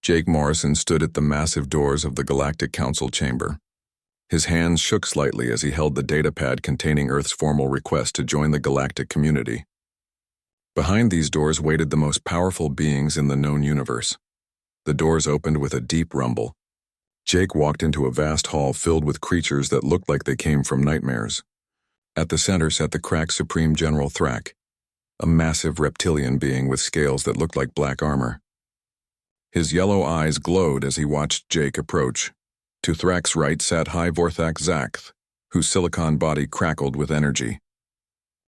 Jake Morrison stood at the massive doors of the Galactic Council chamber. His hands shook slightly as he held the datapad containing Earth's formal request to join the galactic community. Behind these doors waited the most powerful beings in the known universe. The doors opened with a deep rumble. Jake walked into a vast hall filled with creatures that looked like they came from nightmares. At the center sat the cracked Supreme General Thrak, a massive reptilian being with scales that looked like black armor. His yellow eyes glowed as he watched Jake approach. To Thrak's right sat High Vorthak Zakth, whose silicon body crackled with energy.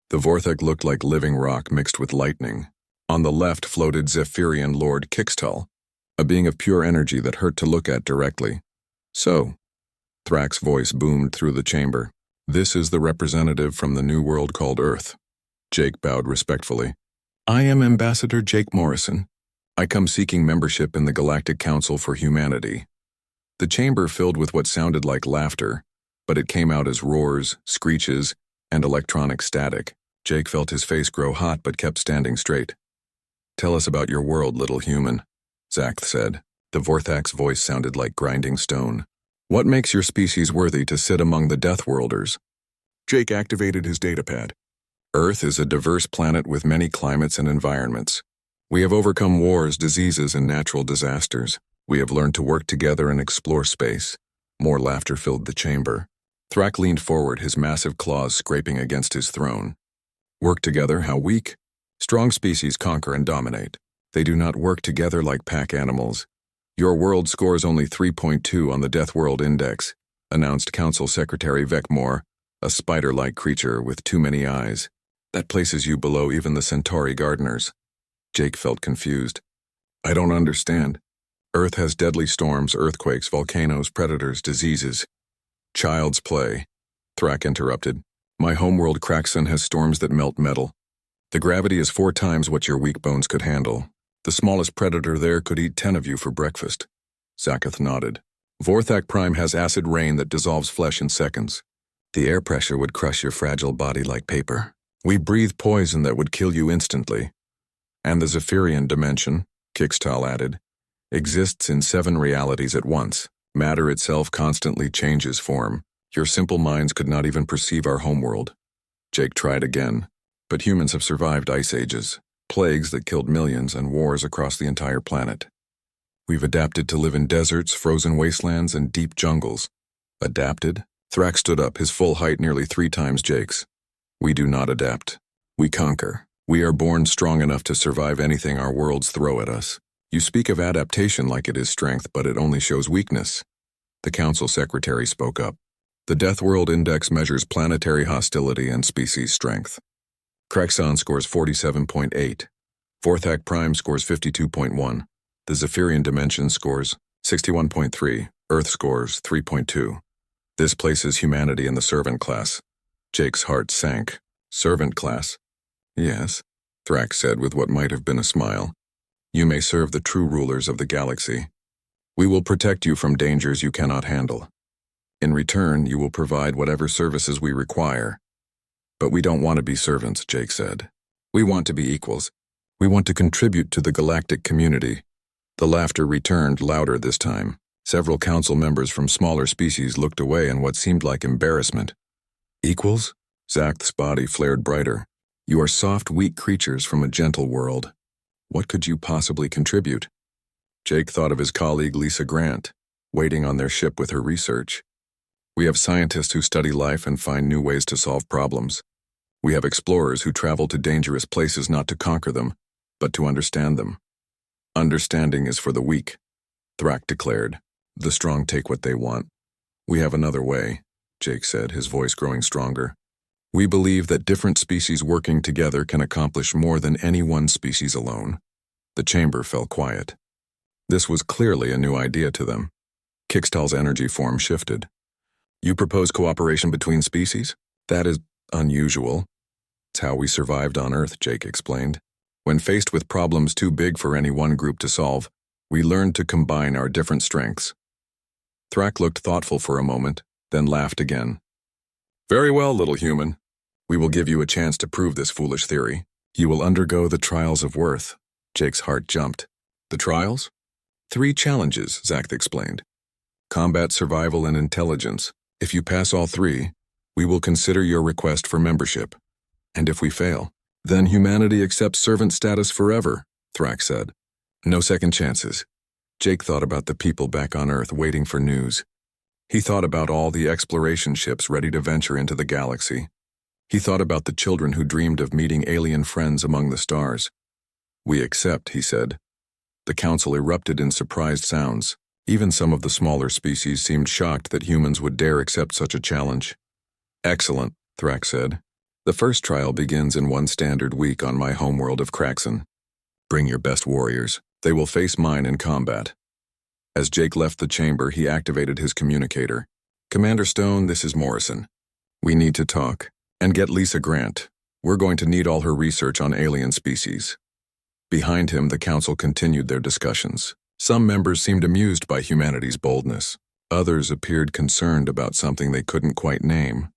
The Vorthak looked like living rock mixed with lightning. On the left floated Zephyrian Lord Kixtal, a being of pure energy that hurt to look at directly. So, Thrak's voice boomed through the chamber. This is the representative from the new world called Earth. Jake bowed respectfully. I am Ambassador Jake Morrison. I come seeking membership in the Galactic Council for Humanity. The chamber filled with what sounded like laughter, but it came out as roars, screeches, and electronic static. Jake felt his face grow hot but kept standing straight. Tell us about your world, little human, Zakth said. The Vorthak's voice sounded like grinding stone. What makes your species worthy to sit among the Deathworlders? Jake activated his datapad. Earth is a diverse planet with many climates and environments. We have overcome wars, diseases, and natural disasters. We have learned to work together and explore space. More laughter filled the chamber. Thrak leaned forward, his massive claws scraping against his throne. Work together, how weak? Strong species conquer and dominate. They do not work together like pack animals. Your world scores only 3.2 on the Death World Index, announced Council Secretary Vecmore, a spider-like creature with too many eyes. That places you below even the Centauri gardeners. Jake felt confused. I don't understand. Earth has deadly storms, earthquakes, volcanoes, predators, diseases. Child's play, Thrak interrupted. My homeworld Kraxon has storms that melt metal. The gravity is 4 times what your weak bones could handle. The smallest predator there could eat 10 of you for breakfast. Zakth nodded. Vorthak Prime has acid rain that dissolves flesh in seconds. The air pressure would crush your fragile body like paper. We breathe poison that would kill you instantly. And the Zephyrian dimension, Kixtal added, exists in 7 realities at once. Matter itself constantly changes form. Your simple minds could not even perceive our homeworld. Jake tried again. But humans have survived ice ages, plagues that killed millions, and wars across the entire planet. We've adapted to live in deserts, frozen wastelands, and deep jungles. Adapted? Thrak stood up, his full height nearly 3 times Jake's. We do not adapt. We conquer. We are born strong enough to survive anything our worlds throw at us. You speak of adaptation like it is strength, but it only shows weakness. The Council Secretary spoke up. The Death World Index measures planetary hostility and species strength. Kraxon scores 47.8. Vorthak Prime scores 52.1. The Zephyrian Dimension scores 61.3. Earth scores 3.2. This places humanity in the servant class. Jake's heart sank. Servant class? Yes, Thrak said with what might have been a smile. You may serve the true rulers of the galaxy. We will protect you from dangers you cannot handle. In return, you will provide whatever services we require. But we don't want to be servants, Jake said. We want to be equals. We want to contribute to the galactic community. The laughter returned, louder this time. Several council members from smaller species looked away in what seemed like embarrassment. Equals? Zakth's body flared brighter. You are soft, weak creatures from a gentle world. What could you possibly contribute? Jake thought of his colleague Lisa Grant, waiting on their ship with her research. We have scientists who study life and find new ways to solve problems. We have explorers who travel to dangerous places not to conquer them, but to understand them. Understanding is for the weak, Thrak declared. The strong take what they want. We have another way, Jake said, his voice growing stronger. We believe that different species working together can accomplish more than any one species alone. The chamber fell quiet. This was clearly a new idea to them. Kixtal's energy form shifted. You propose cooperation between species? That is unusual. It's how we survived on Earth, Jake explained. When faced with problems too big for any one group to solve, we learned to combine our different strengths. Thrak looked thoughtful for a moment, then laughed again. Very well, little human. We will give you a chance to prove this foolish theory. You will undergo the trials of worth. Jake's heart jumped. The trials? 3 challenges, Zach explained. Combat, survival, and intelligence. If you pass all 3, we will consider your request for membership. And if we fail, then humanity accepts servant status forever, Thrak said. No second chances. Jake thought about the people back on Earth waiting for news. He thought about all the exploration ships ready to venture into the galaxy. He thought about the children who dreamed of meeting alien friends among the stars. We accept, he said. The council erupted in surprised sounds. Even some of the smaller species seemed shocked that humans would dare accept such a challenge. Excellent, Thrak said. The first trial begins in 1 standard week on my homeworld of Kraxon. Bring your best warriors. They will face mine in combat. As Jake left the chamber, he activated his communicator. Commander Stone, this is Morrison. We need to talk. And get Lisa Grant. We're going to need all her research on alien species. Behind him, the council continued their discussions. Some members seemed amused by humanity's boldness. Others appeared concerned about something they couldn't quite name.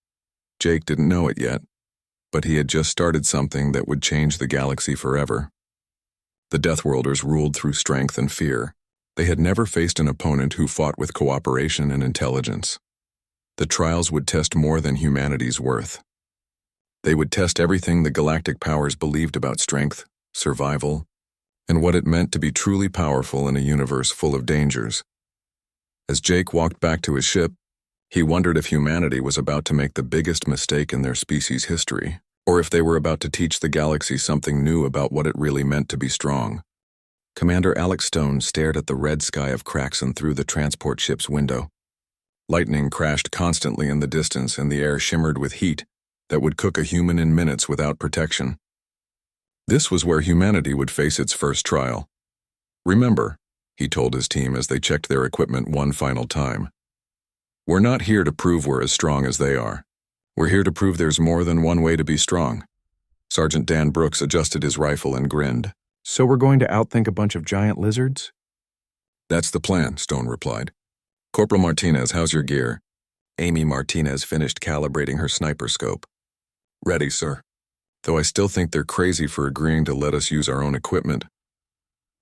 Jake didn't know it yet, but he had just started something that would change the galaxy forever. The Deathworlders ruled through strength and fear. They had never faced an opponent who fought with cooperation and intelligence. The trials would test more than humanity's worth. They would test everything the galactic powers believed about strength, survival, and what it meant to be truly powerful in a universe full of dangers. As Jake walked back to his ship, he wondered if humanity was about to make the biggest mistake in their species' history, or if they were about to teach the galaxy something new about what it really meant to be strong. Commander Alex Stone stared at the red sky of Kraxon through the transport ship's window. Lightning crashed constantly in the distance, and the air shimmered with heat that would cook a human in minutes without protection. This was where humanity would face its first trial. Remember, he told his team as they checked their equipment one final time. We're not here to prove we're as strong as they are. We're here to prove there's more than one way to be strong. Sergeant Dan Brooks adjusted his rifle and grinned. So we're going to outthink a bunch of giant lizards? That's the plan, Stone replied. Corporal Martinez, how's your gear? Amy Martinez finished calibrating her sniper scope. Ready, sir. Though I still think they're crazy for agreeing to let us use our own equipment.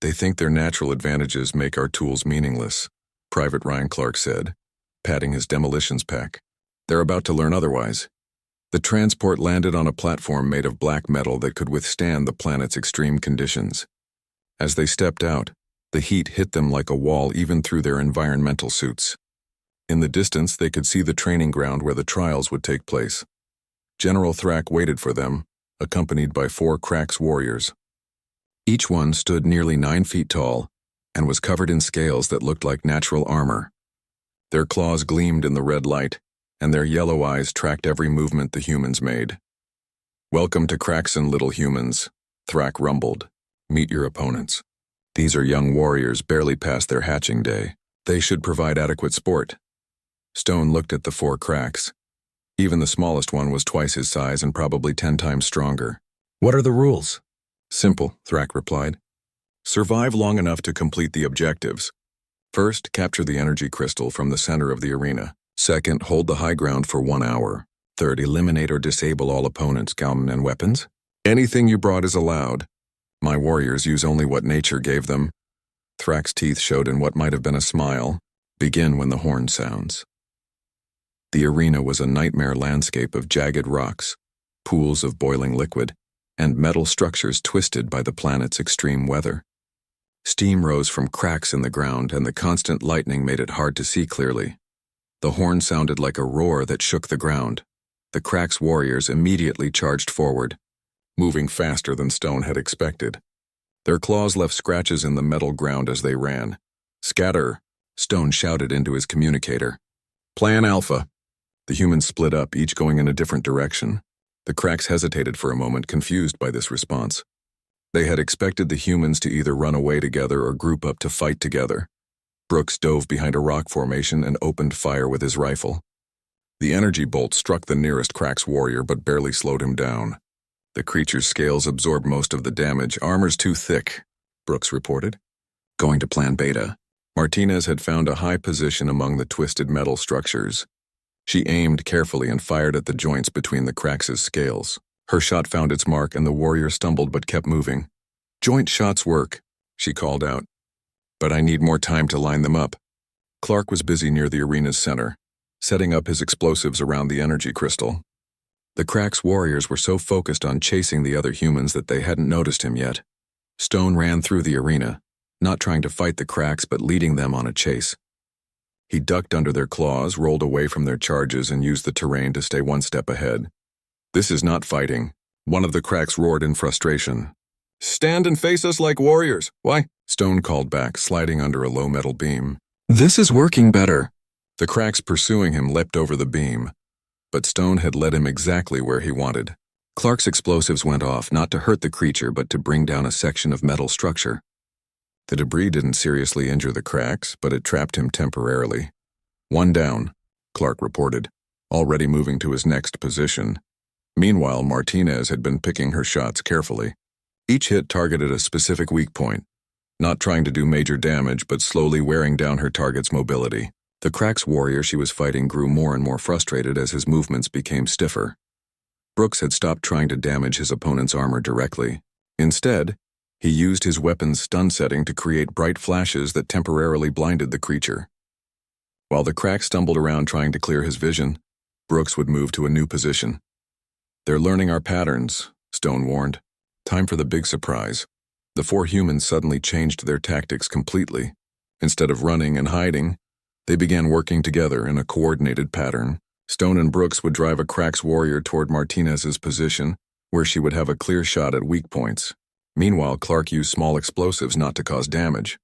They think their natural advantages make our tools meaningless, Private Ryan Clark said, patting his demolitions pack. They're about to learn otherwise. The transport landed on a platform made of black metal that could withstand the planet's extreme conditions. As they stepped out, the heat hit them like a wall even through their environmental suits. In the distance, they could see the training ground where the trials would take place. General Thrak waited for them, accompanied by 4 Krax warriors. Each one stood nearly 9 feet tall and was covered in scales that looked like natural armor. Their claws gleamed in the red light, and their yellow eyes tracked every movement the humans made. Welcome to Kraxon, little humans, Thrak rumbled. Meet your opponents. These are young warriors barely past their hatching day. They should provide adequate sport. Stone looked at the 4 Krax. Even the smallest one was twice his size and probably 10 times stronger. What are the rules? Simple, Thrak replied. Survive long enough to complete the objectives. First, capture the energy crystal from the center of the arena. Second, hold the high ground for 1 hour. Third, eliminate or disable all opponents' gun and weapons. Anything you brought is allowed. My warriors use only what nature gave them. Thrak's teeth showed in what might have been a smile. Begin when the horn sounds. The arena was a nightmare landscape of jagged rocks, pools of boiling liquid, and metal structures twisted by the planet's extreme weather. Steam rose from cracks in the ground, and the constant lightning made it hard to see clearly. The horn sounded like a roar that shook the ground. The Krax warriors immediately charged forward, moving faster than Stone had expected. Their claws left scratches in the metal ground as they ran. Scatter, Stone shouted into his communicator. Plan Alpha. The humans split up, each going in a different direction. The Krax hesitated for a moment, confused by this response. They had expected the humans to either run away together or group up to fight together. Brooks dove behind a rock formation and opened fire with his rifle. The energy bolt struck the nearest Krax warrior but barely slowed him down. The creature's scales absorbed most of the damage. Armor's too thick, Brooks reported. Going to Plan Beta. Martinez had found a high position among the twisted metal structures. She aimed carefully and fired at the joints between the Krax's scales. Her shot found its mark and the warrior stumbled but kept moving. Joint shots work, she called out. but I need more time to line them up. Clark was busy near the arena's center, setting up his explosives around the energy crystal. The Crack's warriors were so focused on chasing the other humans that they hadn't noticed him yet. Stone ran through the arena, not trying to fight the Cracks but leading them on a chase. He ducked under their claws, rolled away from their charges, and used the terrain to stay one step ahead. "This is not fighting," one of the Cracks roared in frustration. "Stand and face us like warriors." "Why?" Stone called back, sliding under a low metal beam. "This is working better." The Cracks pursuing him leapt over the beam, but Stone had led him exactly where he wanted. Clark's explosives went off, not to hurt the creature but to bring down a section of metal structure. The debris didn't seriously injure the Cracks, but it trapped him temporarily. "One down," Clark reported, already moving to his next position. Meanwhile, Martinez had been picking her shots carefully. Each hit targeted a specific weak point, not trying to do major damage but slowly wearing down her target's mobility. The Crack's warrior she was fighting grew more and more frustrated as his movements became stiffer. Brooks had stopped trying to damage his opponent's armor directly. Instead, he used his weapon's stun setting to create bright flashes that temporarily blinded the creature. While the Crack stumbled around trying to clear his vision, Brooks would move to a new position. "They're learning our patterns," Stone warned. Time for the big surprise. The four humans suddenly changed their tactics completely. Instead of running and hiding, they began working together in a coordinated pattern. Stone and Brooks would drive a Crack's warrior toward Martinez's position, where she would have a clear shot at weak points. Meanwhile, Clark used small explosives not to cause damage,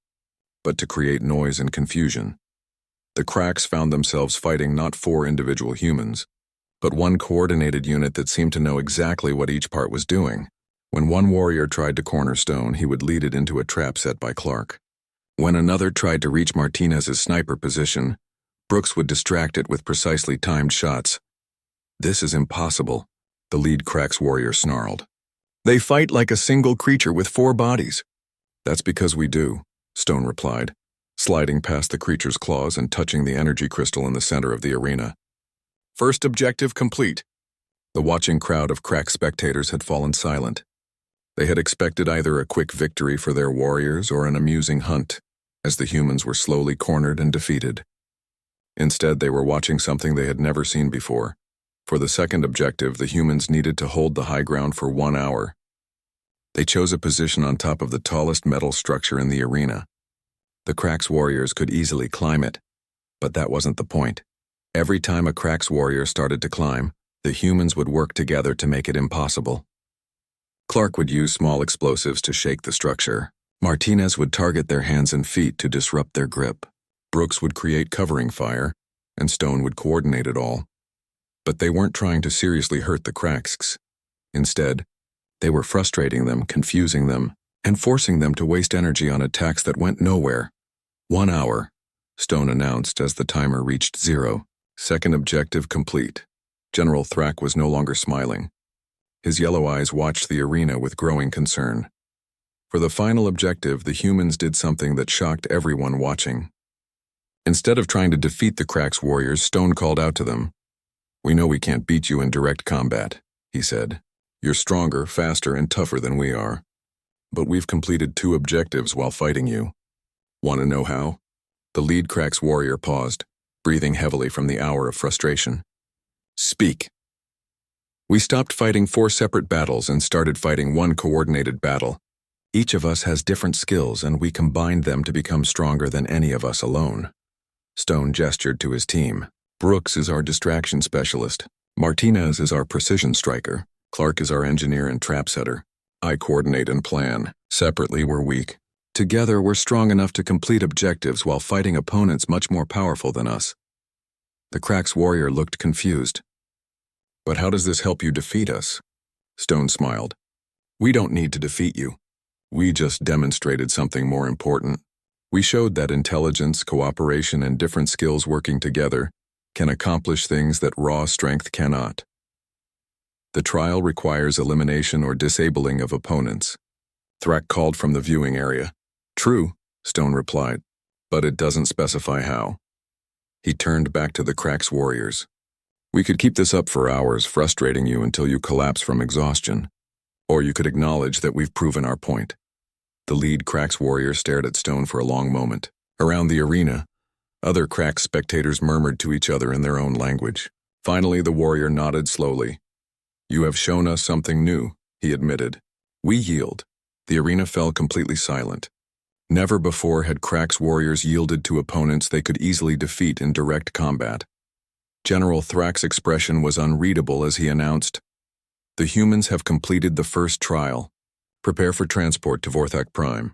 but to create noise and confusion. The Cracks found themselves fighting not four individual humans, but one coordinated unit that seemed to know exactly what each part was doing. When one warrior tried to corner Stone, he would lead it into a trap set by Clark. When another tried to reach Martinez's sniper position, Brooks would distract it with precisely timed shots. "This is impossible," the lead Crack's warrior snarled. "They fight like a single creature with four bodies." "That's because we do," Stone replied, sliding past the creature's claws and touching the energy crystal in the center of the arena. First objective complete. The watching crowd of Crack spectators had fallen silent. They had expected either a quick victory for their warriors or an amusing hunt, as the humans were slowly cornered and defeated. Instead, they were watching something they had never seen before. For the second objective, the humans needed to hold the high ground for 1 hour. They chose a position on top of the tallest metal structure in the arena. The Crack's warriors could easily climb it, but that wasn't the point. Every time a Crack's warrior started to climb, the humans would work together to make it impossible. Clark would use small explosives to shake the structure. Martinez would target their hands and feet to disrupt their grip. Brooks would create covering fire, and Stone would coordinate it all. But they weren't trying to seriously hurt the Cracks. Instead, they were frustrating them, confusing them, and forcing them to waste energy on attacks that went nowhere. 1 hour, Stone announced as the timer reached 0. Second objective complete. General Thrack was no longer smiling. His yellow eyes watched the arena with growing concern. For the final objective, the humans did something that shocked everyone watching. Instead of trying to defeat the Crack's warriors, Stone called out to them. "We know we can't beat you in direct combat," he said. "You're stronger, faster, and tougher than we are. But we've completed 2 objectives while fighting you. Want to know how?" The lead Crack's warrior paused, breathing heavily from the hour of frustration. "Speak." "We stopped fighting 4 separate battles and started fighting 1 coordinated battle. Each of us has different skills, and we combined them to become stronger than any of us alone." Stone gestured to his team. "Brooks is our distraction specialist. Martinez is our precision striker. Clark is our engineer and trap setter. I coordinate and plan. Separately, we're weak. Together, we're strong enough to complete objectives while fighting opponents much more powerful than us." The Crack's warrior looked confused. "But how does this help you defeat us?" Stone smiled. "We don't need to defeat you. We just demonstrated something more important. We showed that intelligence, cooperation, and different skills working together can accomplish things that raw strength cannot. The trial requires elimination or disabling of opponents." Thrack called from the viewing area. "True," Stone replied, "but it doesn't specify how." He turned back to the Crack's warriors. "We could keep this up for hours, frustrating you until you collapse from exhaustion. Or you could acknowledge that we've proven our point." The lead Cracks warrior stared at Stone for a long moment. Around the arena, other Cracks spectators murmured to each other in their own language. Finally, the warrior nodded slowly. "You have shown us something new," he admitted. "We yield." The arena fell completely silent. Never before had Cracks warriors yielded to opponents they could easily defeat in direct combat. General Thrax's expression was unreadable as he announced, "The humans have completed the first trial. Prepare for transport to Vorthak Prime."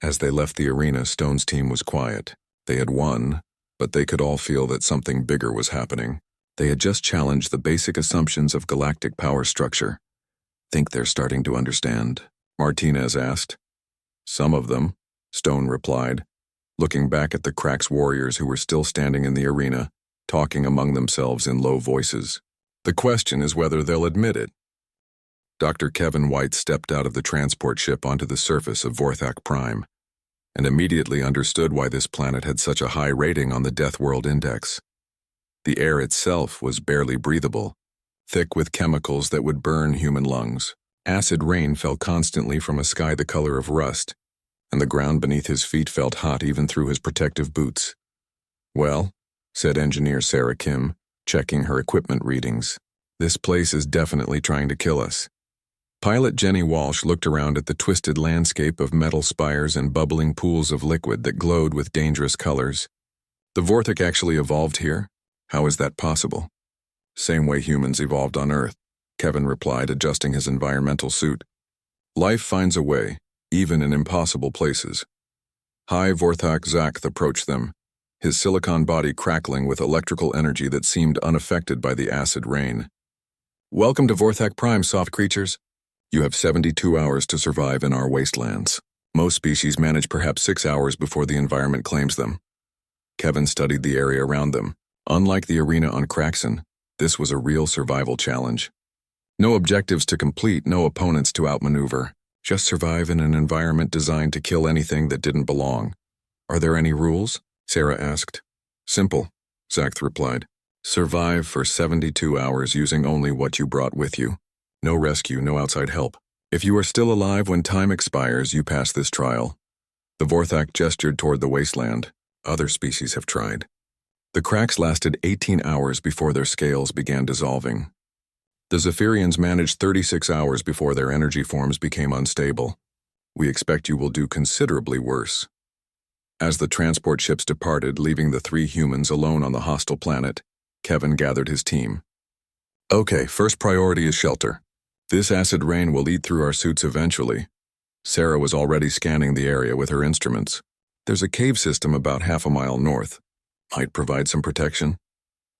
As they left the arena, Stone's team was quiet. They had won, but they could all feel that something bigger was happening. They had just challenged the basic assumptions of galactic power structure. "Think they're starting to understand?" Martinez asked. "Some of them," Stone replied, looking back at the Cracks warriors who were still standing in the arena, talking among themselves in low voices. "The question is whether they'll admit it." Dr. Kevin White stepped out of the transport ship onto the surface of Vorthak Prime, and immediately understood why this planet had such a high rating on the Death World Index. The air itself was barely breathable, thick with chemicals that would burn human lungs. Acid rain fell constantly from a sky the color of rust, and the ground beneath his feet felt hot even through his protective boots. "Well," said engineer Sarah Kim, checking her equipment readings, "this place is definitely trying to kill us." Pilot Jenny Walsh looked around at the twisted landscape of metal spires and bubbling pools of liquid that glowed with dangerous colors. "The Vorthak actually evolved here? How is that possible?" "Same way humans evolved on Earth," Kevin replied, adjusting his environmental suit. "Life finds a way, even in impossible places." High Vorthak Zakth approached them, his silicon body crackling with electrical energy that seemed unaffected by the acid rain. "Welcome to Vorthak Prime, soft creatures. You have 72 hours to survive in our wastelands. Most species manage perhaps 6 hours before the environment claims them." Kevin studied the area around them. Unlike the arena on Craxon, this was a real survival challenge. No objectives to complete, no opponents to outmaneuver. Just survive in an environment designed to kill anything that didn't belong. "Are there any rules?" Sarah asked. "Simple," Zakth replied. "Survive for 72 hours using only what you brought with you. No rescue, no outside help. If you are still alive when time expires, you pass this trial." The Vorthak gestured toward the wasteland. "Other species have tried." The cracks lasted 18 hours before their scales began dissolving. The Zephyrians managed 36 hours before their energy forms became unstable. "We expect you will do considerably worse." As the transport ships departed, leaving the 3 humans alone on the hostile planet, Kevin gathered his team. "Okay, first priority is shelter. This acid rain will eat through our suits eventually." Sarah was already scanning the area with her instruments. "There's a cave system about half a mile north. Might provide some protection."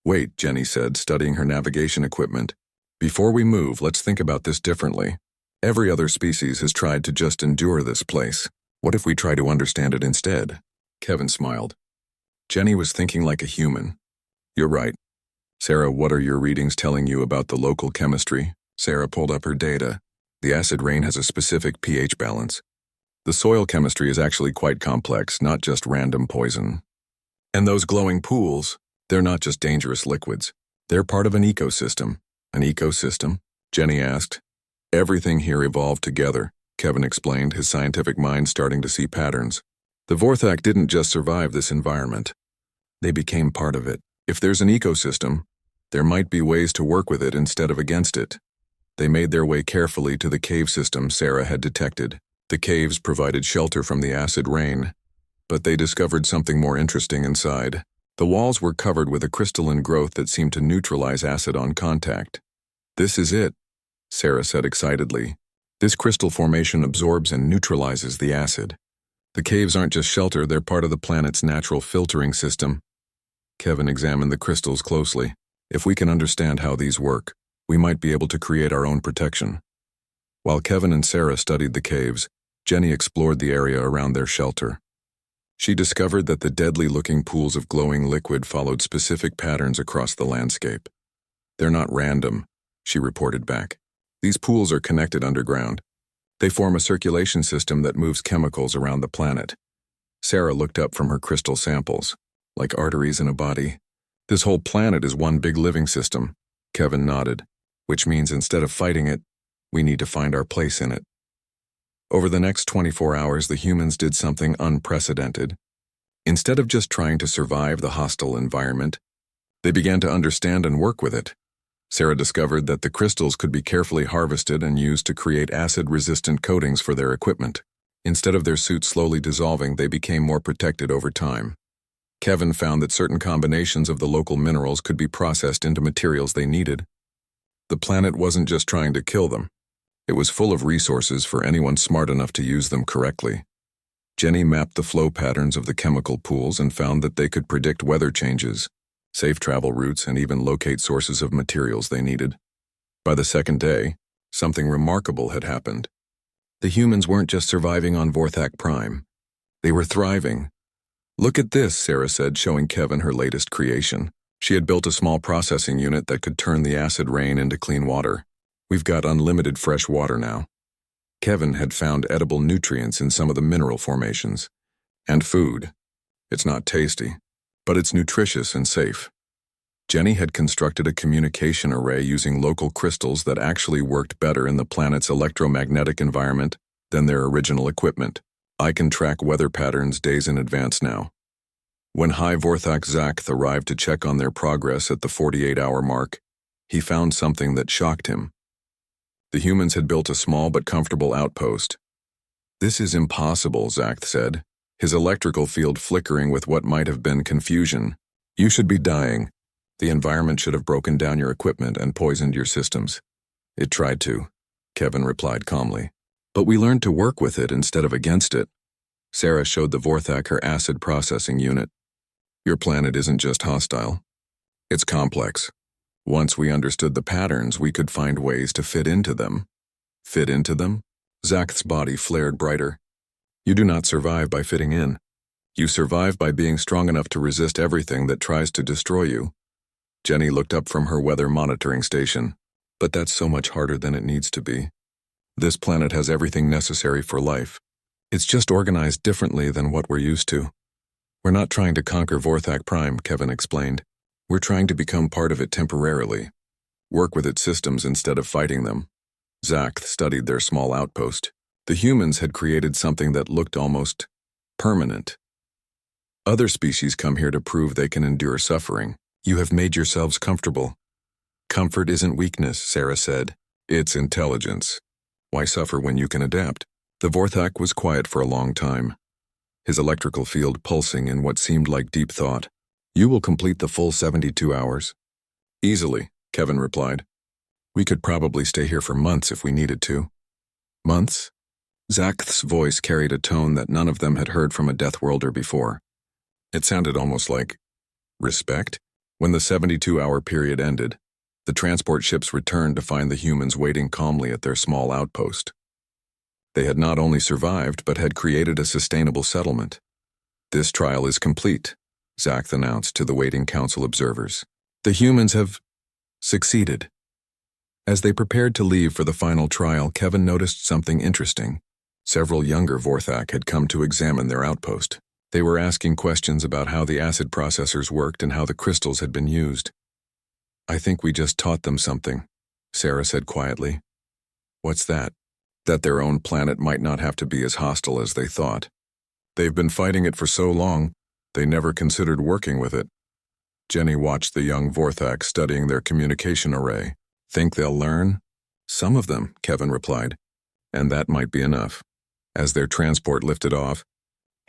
"Wait," Jenny said, studying her navigation equipment. "Before we move, let's think about this differently. Every other species has tried to just endure this place. What if we try to understand it instead?" Kevin smiled. Jenny was thinking like a human. "You're right. Sarah, what are your readings telling you about the local chemistry?" Sarah pulled up her data. "The acid rain has a specific pH balance. The soil chemistry is actually quite complex, not just random poison. And those glowing pools, they're not just dangerous liquids. They're part of an ecosystem." "An ecosystem?" Jenny asked. "Everything here evolved together," Kevin explained, his scientific mind starting to see patterns. "The Vorthak didn't just survive this environment. They became part of it. If there's an ecosystem, there might be ways to work with it instead of against it." They made their way carefully to the cave system Sarah had detected. The caves provided shelter from the acid rain, but they discovered something more interesting inside. The walls were covered with a crystalline growth that seemed to neutralize acid on contact. "This is it," Sarah said excitedly. "This crystal formation absorbs and neutralizes the acid. The caves aren't just shelter, they're part of the planet's natural filtering system." Kevin examined the crystals closely. "If we can understand how these work, we might be able to create our own protection." While Kevin and Sarah studied the caves, Jenny explored the area around their shelter. She discovered that the deadly-looking pools of glowing liquid followed specific patterns across the landscape. "They're not random," she reported back. "These pools are connected underground. They form a circulation system that moves chemicals around the planet." Sarah looked up from her crystal samples. "Like arteries in a body. This whole planet is one big living system." Kevin nodded. "Which means instead of fighting it, we need to find our place in it." Over the next 24 hours, the humans did something unprecedented. Instead of just trying to survive the hostile environment, they began to understand and work with it. Sarah discovered that the crystals could be carefully harvested and used to create acid-resistant coatings for their equipment. Instead of their suits slowly dissolving, they became more protected over time. Kevin found that certain combinations of the local minerals could be processed into materials they needed. The planet wasn't just trying to kill them. It was full of resources for anyone smart enough to use them correctly. Jenny mapped the flow patterns of the chemical pools and found that they could predict weather changes, safe travel routes, and even locate sources of materials they needed. By the second day, something remarkable had happened. The humans weren't just surviving on Vorthak Prime. They were thriving. "Look at this," Sarah said, showing Kevin her latest creation. She had built a small processing unit that could turn the acid rain into clean water. "We've got unlimited fresh water now." Kevin had found edible nutrients in some of the mineral formations. And food. It's not tasty, but it's nutritious and safe. Jenny had constructed a communication array using local crystals that actually worked better in the planet's electromagnetic environment than their original equipment. "I can track weather patterns days in advance now." When High Vorthak Zakth arrived to check on their progress at the 48-hour mark, he found something that shocked him. The humans had built a small but comfortable outpost. "This is impossible," Zakth said, his electrical field flickering with what might have been confusion. "You should be dying. The environment should have broken down your equipment and poisoned your systems." "It tried to," Kevin replied calmly. "But we learned to work with it instead of against it." Sarah showed the Vorthak her acid processing unit. "Your planet isn't just hostile. It's complex. Once we understood the patterns, we could find ways to fit into them." "Fit into them?" Zakth's body flared brighter. "You do not survive by fitting in. You survive by being strong enough to resist everything that tries to destroy you." Jenny looked up from her weather monitoring station. "But that's so much harder than it needs to be. This planet has everything necessary for life. It's just organized differently than what we're used to." "We're not trying to conquer Vorthak Prime," Kevin explained. "We're trying to become part of it temporarily. Work with its systems instead of fighting them." Zakth studied their small outpost. The humans had created something that looked almost permanent. "Other species come here to prove they can endure suffering. You have made yourselves comfortable." "Comfort isn't weakness," Sarah said. "It's intelligence. Why suffer when you can adapt?" The Vorthak was quiet for a long time, his electrical field pulsing in what seemed like deep thought. "You will complete the full 72 hours. "Easily," Kevin replied. "We could probably stay here for months if we needed to." "Months?" Zakth's voice carried a tone that none of them had heard from a Deathworlder before. It sounded almost like respect. When the 72-hour period ended, the transport ships returned to find the humans waiting calmly at their small outpost. They had not only survived, but had created a sustainable settlement. "This trial is complete," Zakth announced to the waiting council observers. "The humans have succeeded." As they prepared to leave for the final trial, Kevin noticed something interesting. Several younger Vorthak had come to examine their outpost. They were asking questions about how the acid processors worked and how the crystals had been used. "I think we just taught them something," Sarah said quietly. "What's that?" "That their own planet might not have to be as hostile as they thought. They've been fighting it for so long, they never considered working with it." Jenny watched the young Vorthak studying their communication array. "Think they'll learn?" "Some of them," Kevin replied. "And that might be enough." As their transport lifted off,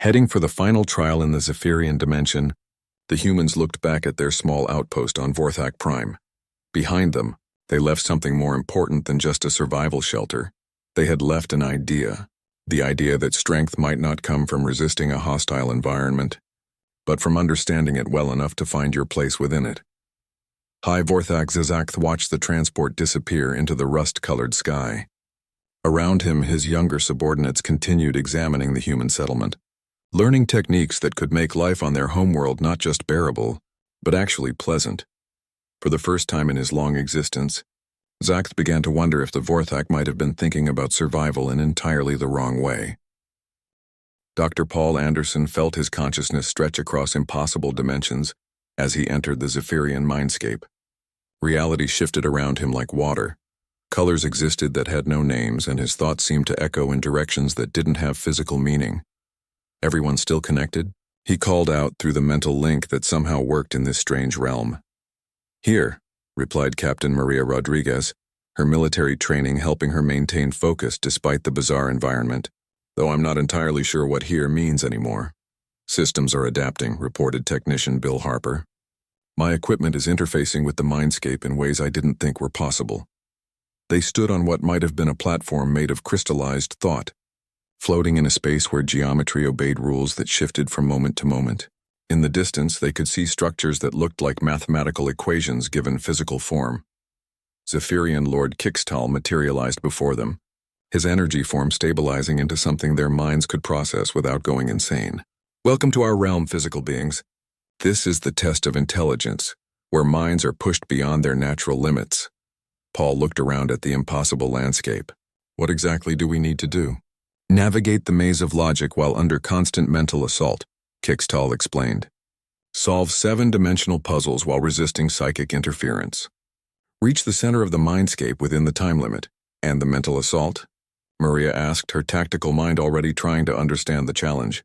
heading for the final trial in the Zephyrian dimension, the humans looked back at their small outpost on Vorthak Prime. Behind them, they left something more important than just a survival shelter. They had left an idea. The idea that strength might not come from resisting a hostile environment, but from understanding it well enough to find your place within it. High Vorthak Zakth watched the transport disappear into the rust-colored sky. Around him, his younger subordinates continued examining the human settlement, learning techniques that could make life on their homeworld not just bearable, but actually pleasant. For the first time in his long existence, Zakth began to wonder if the Vorthak might have been thinking about survival in entirely the wrong way. Dr. Paul Anderson felt his consciousness stretch across impossible dimensions as he entered the Zephyrian mindscape. Reality shifted around him like water, Colors existed that had no names, and his thoughts seemed to echo in directions that didn't have physical meaning. Everyone still connected? He called out through the mental link that somehow worked in this strange realm. Here, replied Captain Maria Rodriguez, her military training helping her maintain focus despite the bizarre environment, though I'm not entirely sure what here means anymore. Systems are adapting, reported technician Bill Harper. My equipment is interfacing with the mindscape in ways I didn't think were possible. They stood on what might have been a platform made of crystallized thought, floating in a space where geometry obeyed rules that shifted from moment to moment. In the distance, they could see structures that looked like mathematical equations given physical form. Zephyrian Lord Kixtal materialized before them, his energy form stabilizing into something their minds could process without going insane. Welcome to our realm, physical beings. This is the test of intelligence, where minds are pushed beyond their natural limits. Paul looked around at the impossible landscape. What exactly do we need to do? Navigate the maze of logic while under constant mental assault, Kixtal explained. Solve 7-dimensional puzzles while resisting psychic interference. Reach the center of the mindscape within the time limit. And the mental assault? Maria asked, her tactical mind already trying to understand the challenge.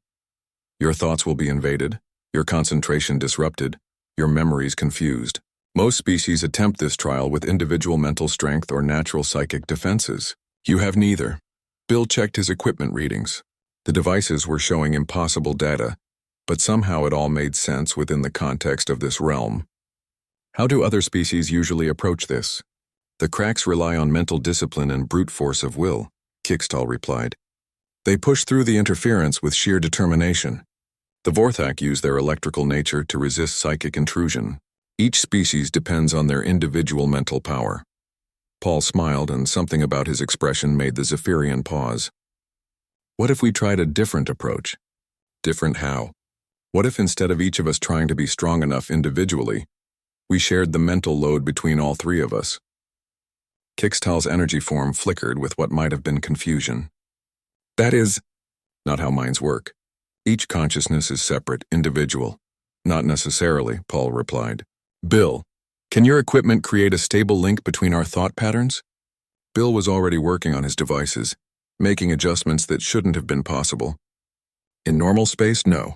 Your thoughts will be invaded, your concentration disrupted, your memories confused. Most species attempt this trial with individual mental strength or natural psychic defenses. You have neither. Bill checked his equipment readings. The devices were showing impossible data, but somehow it all made sense within the context of this realm. How do other species usually approach this? The cracks rely on mental discipline and brute force of will, Kixtal replied. They push through the interference with sheer determination. The Vorthak use their electrical nature to resist psychic intrusion. Each species depends on their individual mental power. Paul smiled, and something about his expression made the Zephyrian pause. What if we tried a different approach? Different how? What if instead of each of us trying to be strong enough individually, we shared the mental load between all three of us? Kixtal's energy form flickered with what might have been confusion. That is not how minds work. Each consciousness is separate, individual. Not necessarily, Paul replied. Bill, can your equipment create a stable link between our thought patterns? Bill was already working on his devices, making adjustments that shouldn't have been possible. In normal space, no.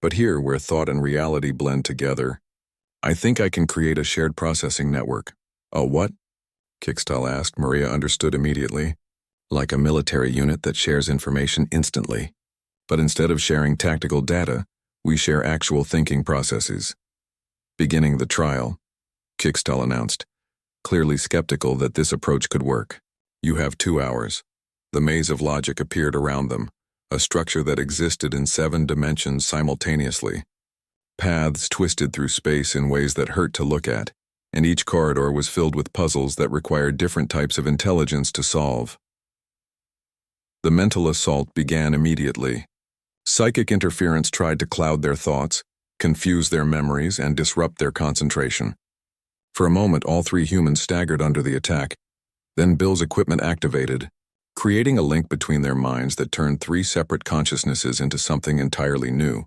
But here, where thought and reality blend together, I think I can create a shared processing network. A what? Kixtal asked. Maria understood immediately. Like a military unit that shares information instantly. But instead of sharing tactical data, we share actual thinking processes. Beginning the trial, Kixtal announced, clearly skeptical that this approach could work. You have 2 hours. The maze of logic appeared around them, a structure that existed in 7 dimensions simultaneously. Paths twisted through space in ways that hurt to look at, and each corridor was filled with puzzles that required different types of intelligence to solve. The mental assault began immediately. Psychic interference tried to cloud their thoughts, confuse their memories, and disrupt their concentration. For a moment, all 3 humans staggered under the attack. Then Bill's equipment activated, creating a link between their minds that turned 3 separate consciousnesses into something entirely new.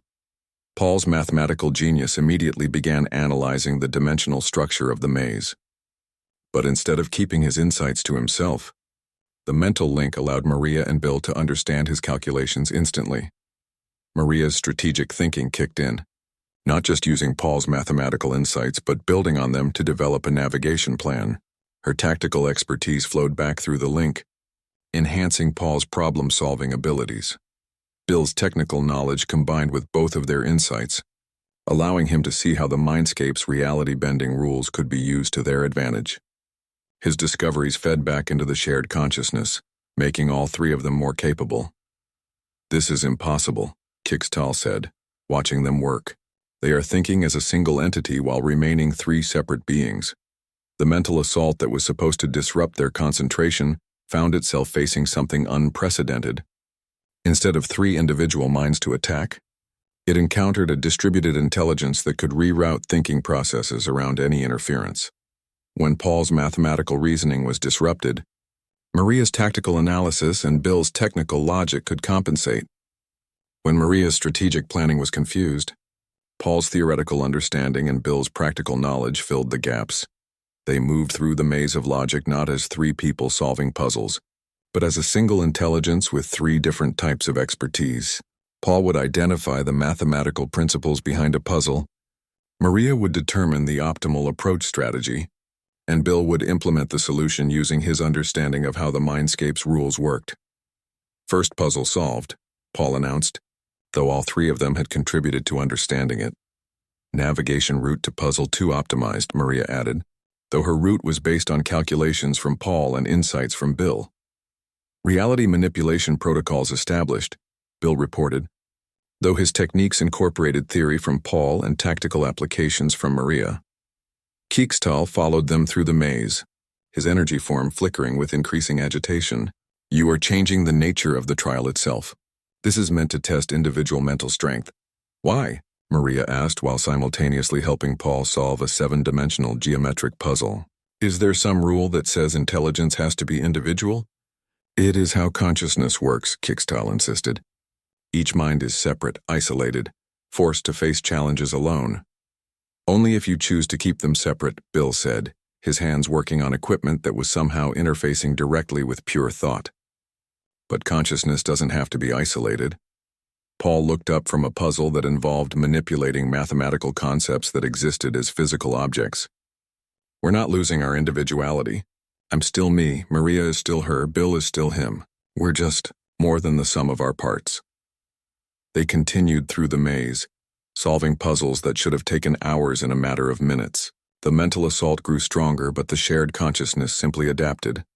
Paul's mathematical genius immediately began analyzing the dimensional structure of the maze. But instead of keeping his insights to himself, the mental link allowed Maria and Bill to understand his calculations instantly. Maria's strategic thinking kicked in, not just using Paul's mathematical insights, but building on them to develop a navigation plan. Her tactical expertise flowed back through the link, enhancing Paul's problem-solving abilities. Bill's technical knowledge combined with both of their insights, allowing him to see how the mindscape's reality-bending rules could be used to their advantage. His discoveries fed back into the shared consciousness, making all 3 of them more capable. This is impossible, Kixtal said, watching them work. They are thinking as a single entity while remaining 3 separate beings. The mental assault that was supposed to disrupt their concentration found itself facing something unprecedented. Instead of 3 individual minds to attack, it encountered a distributed intelligence that could reroute thinking processes around any interference. When Paul's mathematical reasoning was disrupted, Maria's tactical analysis and Bill's technical logic could compensate. When Maria's strategic planning was confused, Paul's theoretical understanding and Bill's practical knowledge filled the gaps. They moved through the maze of logic not as three people solving puzzles, but as a single intelligence with three different types of expertise. Paul would identify the mathematical principles behind a puzzle, Maria would determine the optimal approach strategy, and Bill would implement the solution using his understanding of how the Mindscape's rules worked. First puzzle solved, Paul announced, though all three of them had contributed to understanding it. Navigation route to puzzle 2 optimized, Maria added, though her route was based on calculations from Paul and insights from Bill. Reality manipulation protocols established, Bill reported, though his techniques incorporated theory from Paul and tactical applications from Maria. Keekstal followed them through the maze, his energy form flickering with increasing agitation. You are changing the nature of the trial itself. This is meant to test individual mental strength. Why? Maria asked while simultaneously helping Paul solve a 7-dimensional geometric puzzle. Is there some rule that says intelligence has to be individual? It is how consciousness works, Keekstal insisted. Each mind is separate, isolated, forced to face challenges alone. Only if you choose to keep them separate, Bill said, his hands working on equipment that was somehow interfacing directly with pure thought. But consciousness doesn't have to be isolated. Paul looked up from a puzzle that involved manipulating mathematical concepts that existed as physical objects. We're not losing our individuality. I'm still me, Maria is still her, Bill is still him. We're just more than the sum of our parts. They continued through the maze, solving puzzles that should have taken hours in a matter of minutes. The mental assault grew stronger, but the shared consciousness simply adapted,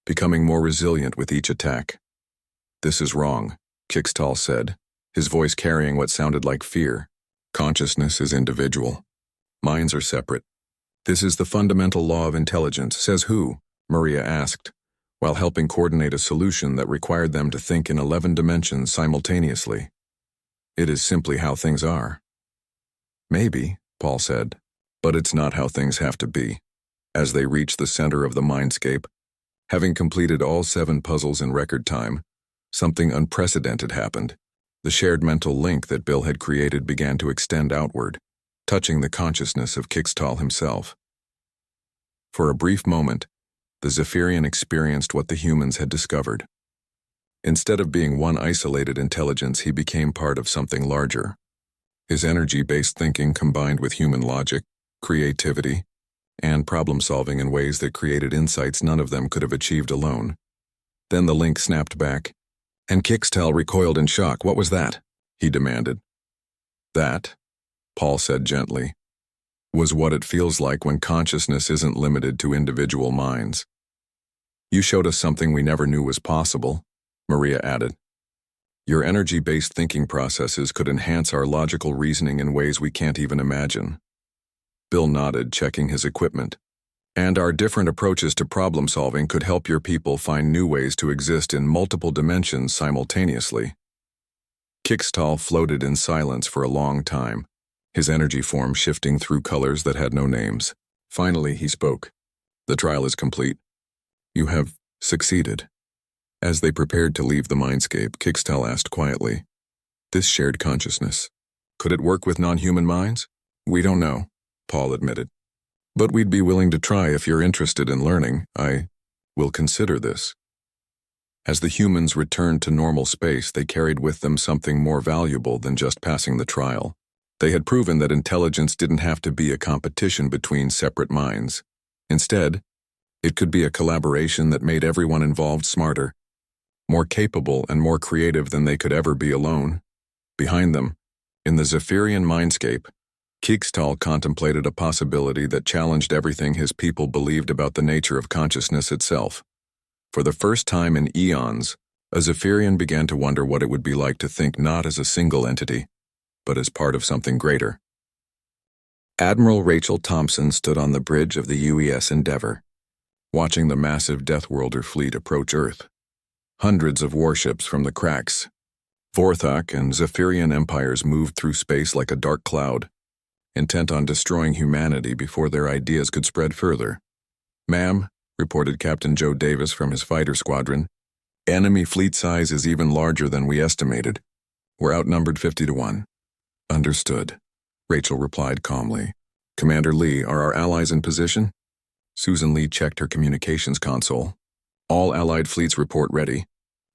becoming more resilient with each attack. This is wrong, Keekstal said, his voice carrying what sounded like fear. Consciousness is individual. Minds are separate. This is the fundamental law of intelligence, says who? Maria asked, while helping coordinate a solution that required them to think in 11 dimensions simultaneously. It is simply how things are. Maybe, Paul said, but it's not how things have to be. As they reached the center of the mindscape, having completed all 7 puzzles in record time, something unprecedented happened. The shared mental link that Bill had created began to extend outward, touching the consciousness of Keekstal himself. For a brief moment, the Zephyrian experienced what the humans had discovered. Instead of being one isolated intelligence, he became part of something larger. His energy-based thinking combined with human logic, creativity, and problem-solving in ways that created insights none of them could have achieved alone. Then the link snapped back, and Keekstal recoiled in shock. What was that? He demanded. That, Paul said gently, was what it feels like when consciousness isn't limited to individual minds. You showed us something we never knew was possible, Maria added. Your energy-based thinking processes could enhance our logical reasoning in ways we can't even imagine. Bill nodded, checking his equipment. And our different approaches to problem-solving could help your people find new ways to exist in multiple dimensions simultaneously. Keekstal floated in silence for a long time, his energy form shifting through colors that had no names. Finally, he spoke. The trial is complete. You have succeeded. As they prepared to leave the mindscape, Keekstal asked quietly, this shared consciousness, could it work with non-human minds? We don't know, Paul admitted. But we'd be willing to try if you're interested in learning. I will consider this. As the humans returned to normal space, they carried with them something more valuable than just passing the trial. They had proven that intelligence didn't have to be a competition between separate minds. Instead, it could be a collaboration that made everyone involved smarter, more capable and more creative than they could ever be alone. Behind them, in the Zephyrian mindscape, Keekstal contemplated a possibility that challenged everything his people believed about the nature of consciousness itself. For the first time in eons, a Zephyrian began to wonder what it would be like to think not as a single entity, but as part of something greater. Admiral Rachel Thompson stood on the bridge of the UES Endeavour, watching the massive Deathworlder fleet approach Earth. Hundreds of warships from the cracks, Vorthok and Zephyrian empires moved through space like a dark cloud, intent on destroying humanity before their ideas could spread further. Ma'am, reported Captain Joe Davis from his fighter squadron, enemy fleet size is even larger than we estimated. We're outnumbered 50-1. Understood, Rachel replied calmly. Commander Lee, are our allies in position? Susan Lee checked her communications console. All Allied fleets report ready.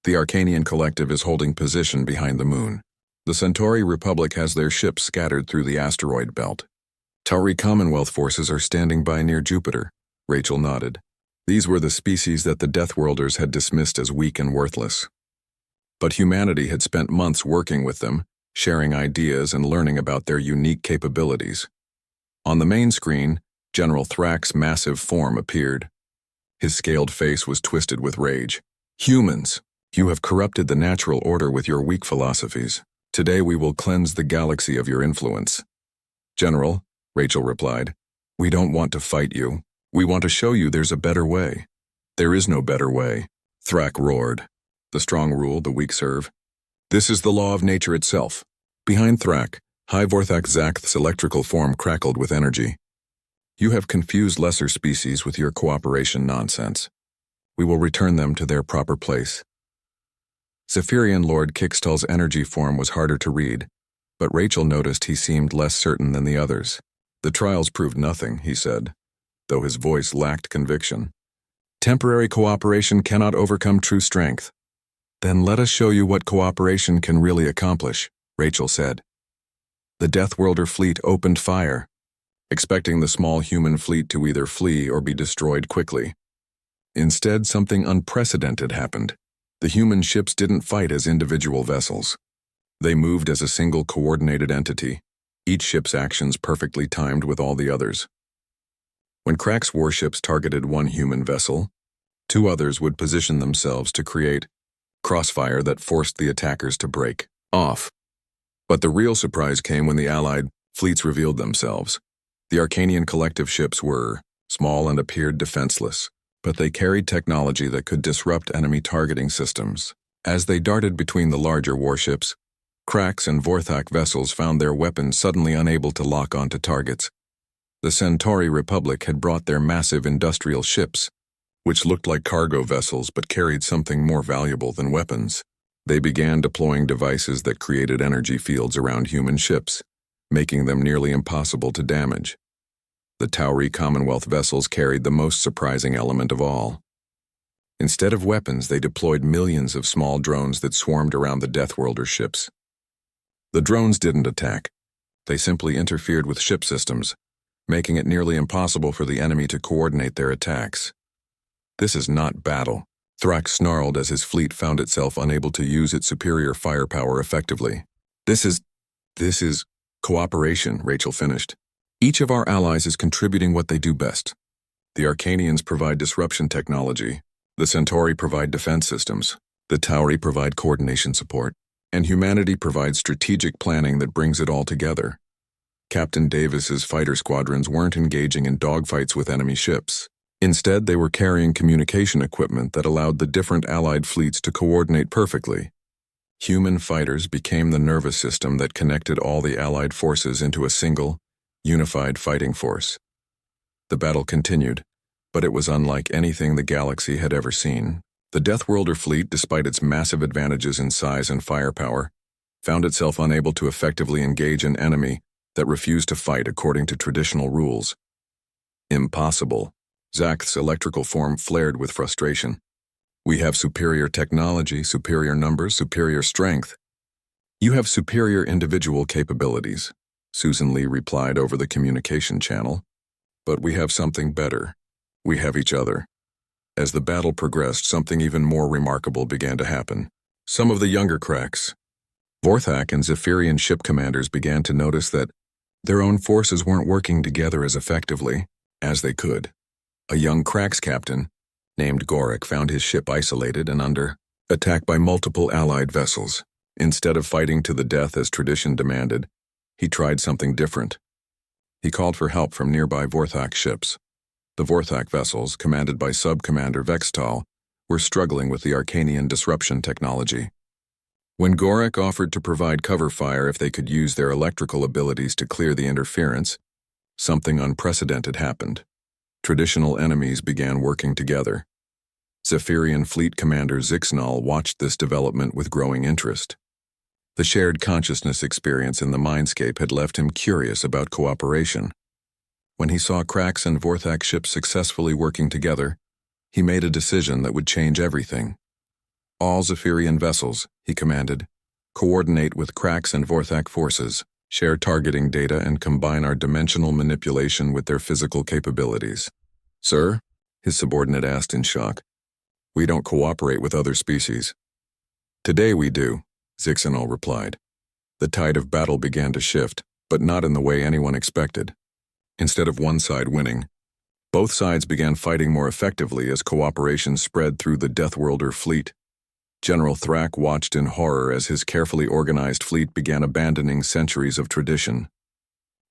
The Arcanian Collective is holding position behind the moon. The Centauri Republic has their ships scattered through the asteroid belt. Tauri Commonwealth forces are standing by near Jupiter. Rachel nodded. These were the species that the Deathworlders had dismissed as weak and worthless. But humanity had spent months working with them, sharing ideas and learning about their unique capabilities. On the main screen, General Thrax's massive form appeared. His scaled face was twisted with rage. Humans, you have corrupted the natural order with your weak philosophies. Today we will cleanse the galaxy of your influence. General, Rachel replied, we don't want to fight you. We want to show you there's a better way. There is no better way. Thrax roared. The strong rule, the weak serve. This is the law of nature itself. Behind Thrax, High Vorthak Zakth's electrical form crackled with energy. You have confused lesser species with your cooperation nonsense. We will return them to their proper place. Zephyrian Lord Kickstal's energy form was harder to read, but Rachel noticed he seemed less certain than the others. The trials proved nothing, he said, though his voice lacked conviction. Temporary cooperation cannot overcome true strength. Then let us show you what cooperation can really accomplish, Rachel said. The Deathworlder fleet opened fire, expecting the small human fleet to either flee or be destroyed quickly. Instead, something unprecedented happened. The human ships didn't fight as individual vessels. They moved as a single coordinated entity, each ship's actions perfectly timed with all the others. When Crack's warships targeted one human vessel, two others would position themselves to create crossfire that forced the attackers to break off. But the real surprise came when the Allied fleets revealed themselves. The Arcanian Collective ships were small and appeared defenseless, but they carried technology that could disrupt enemy targeting systems. As they darted between the larger warships, Crack's and Vorthak vessels found their weapons suddenly unable to lock onto targets. The Centauri Republic had brought their massive industrial ships, which looked like cargo vessels but carried something more valuable than weapons. They began deploying devices that created energy fields around human ships, making them nearly impossible to damage. The Tauri Commonwealth vessels carried the most surprising element of all. Instead of weapons, they deployed millions of small drones that swarmed around the Deathworlder ships. The drones didn't attack. They simply interfered with ship systems, making it nearly impossible for the enemy to coordinate their attacks. This is not battle, Thrax snarled as his fleet found itself unable to use its superior firepower effectively. This is cooperation, Rachel finished. Each of our allies is contributing what they do best. The Arcanians provide disruption technology, the Centauri provide defense systems, the Tauri provide coordination support, and humanity provides strategic planning that brings it all together. Captain Davis's fighter squadrons weren't engaging in dogfights with enemy ships. Instead, they were carrying communication equipment that allowed the different Allied fleets to coordinate perfectly. Human fighters became the nervous system that connected all the Allied forces into a single, unified fighting force. The battle continued, but it was unlike anything the galaxy had ever seen. The Deathworlder fleet, despite its massive advantages in size and firepower, found itself unable to effectively engage an enemy that refused to fight according to traditional rules. Impossible. Zakth's electrical form flared with frustration. We have superior technology, superior numbers, superior strength. You have superior individual capabilities, Susan Lee replied over the communication channel. But we have something better. We have each other. As the battle progressed, something even more remarkable began to happen. Some of the younger Cracks, Vorthak and Zephyrian ship commanders began to notice that their own forces weren't working together as effectively as they could. A young Cracks captain, named Gorik, found his ship isolated and under attack by multiple Allied vessels. Instead of fighting to the death as tradition demanded, he tried something different. He called for help from nearby Vorthak ships. The Vorthak vessels, commanded by Sub-Commander Vextal, were struggling with the Arcanian disruption technology. When Gorik offered to provide cover fire if they could use their electrical abilities to clear the interference, something unprecedented happened. Traditional enemies began working together. Zephyrian Fleet Commander Zixnal watched this development with growing interest. The shared consciousness experience in the mindscape had left him curious about cooperation. When he saw Krax and Vorthak ships successfully working together, he made a decision that would change everything. All Zephyrian vessels, he commanded, coordinate with Krax and Vorthak forces, share targeting data, and combine our dimensional manipulation with their physical capabilities. Sir? His subordinate asked in shock. We don't cooperate with other species. Today we do, Zixanol replied. The tide of battle began to shift, but not in the way anyone expected. Instead of one side winning, both sides began fighting more effectively as cooperation spread through the Deathworlder fleet. General Thrak watched in horror as his carefully organized fleet began abandoning centuries of tradition.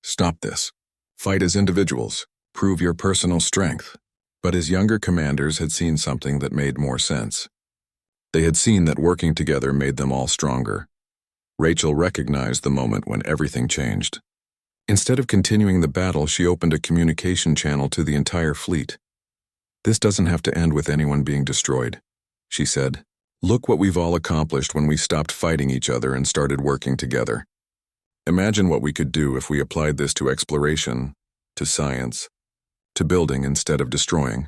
Stop this. Fight as individuals. Prove your personal strength. But his younger commanders had seen something that made more sense. They had seen that working together made them all stronger. Rachel recognized the moment when everything changed. Instead of continuing the battle, she opened a communication channel to the entire fleet. This doesn't have to end with anyone being destroyed, she said. Look what we've all accomplished when we stopped fighting each other and started working together. Imagine what we could do if we applied this to exploration, to science, to building instead of destroying.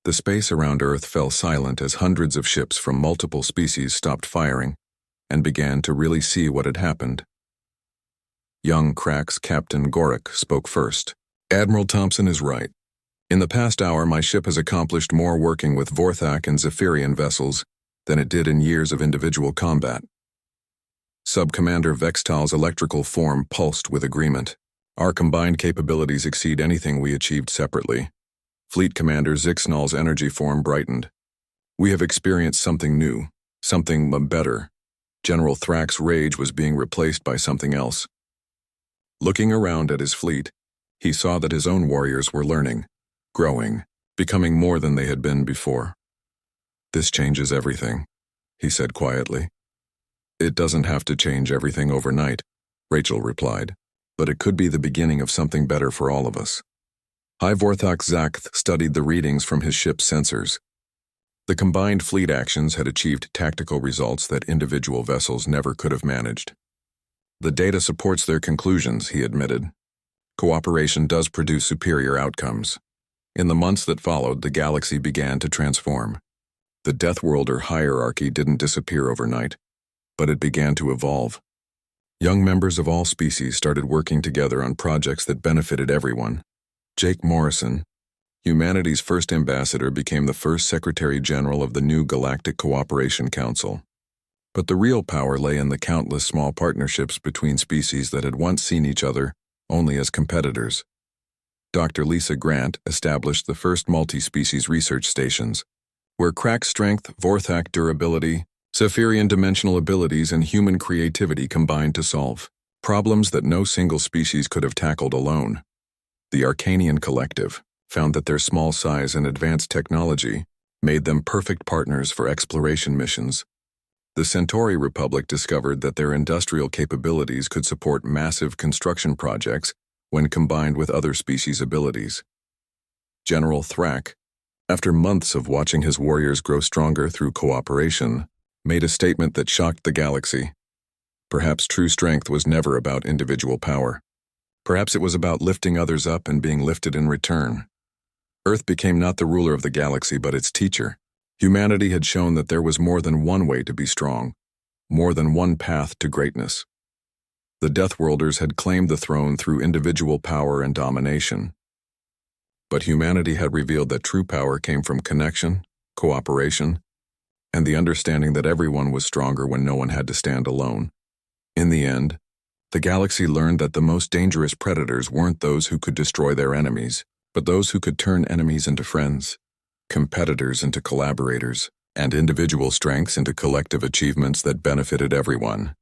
The space around Earth fell silent as hundreds of ships from multiple species stopped firing and began to really see what had happened. Young Krax Captain Gorik spoke first. Admiral Thompson is right. In the past hour, my ship has accomplished more working with Vorthak and Zephyrian vessels than it did in years of individual combat. Sub-Commander Vextal's electrical form pulsed with agreement. Our combined capabilities exceed anything we achieved separately. Fleet Commander Zixnal's energy form brightened. We have experienced something new, something better. General Thrak's rage was being replaced by something else. Looking around at his fleet, he saw that his own warriors were learning, growing, becoming more than they had been before. This changes everything, he said quietly. It doesn't have to change everything overnight, Rachel replied, but it could be the beginning of something better for all of us. High Vorthak Zakth studied the readings from his ship's sensors. The combined fleet actions had achieved tactical results that individual vessels never could have managed. The data supports their conclusions, he admitted. Cooperation does produce superior outcomes. In the months that followed, the galaxy began to transform. The Deathworlder hierarchy didn't disappear overnight, but it began to evolve. Young members of all species started working together on projects that benefited everyone. Jake Morrison, humanity's first ambassador, became the first Secretary General of the new Galactic Cooperation Council. But the real power lay in the countless small partnerships between species that had once seen each other only as competitors. Dr. Lisa Grant established the first multi-species research stations, where Krax strength, Vorthak durability, Zephyrian dimensional abilities, and human creativity combined to solve problems that no single species could have tackled alone. The Arcanian Collective found that their small size and advanced technology made them perfect partners for exploration missions. The Centauri Republic discovered that their industrial capabilities could support massive construction projects when combined with other species' abilities. General Thrak, after months of watching his warriors grow stronger through cooperation, made a statement that shocked the galaxy. Perhaps true strength was never about individual power. Perhaps it was about lifting others up and being lifted in return. Earth became not the ruler of the galaxy, but its teacher. Humanity had shown that there was more than one way to be strong, more than one path to greatness. The Deathworlders had claimed the throne through individual power and domination. But humanity had revealed that true power came from connection, cooperation, and the understanding that everyone was stronger when no one had to stand alone. In the end, the galaxy learned that the most dangerous predators weren't those who could destroy their enemies, but those who could turn enemies into friends, competitors into collaborators, and individual strengths into collective achievements that benefited everyone.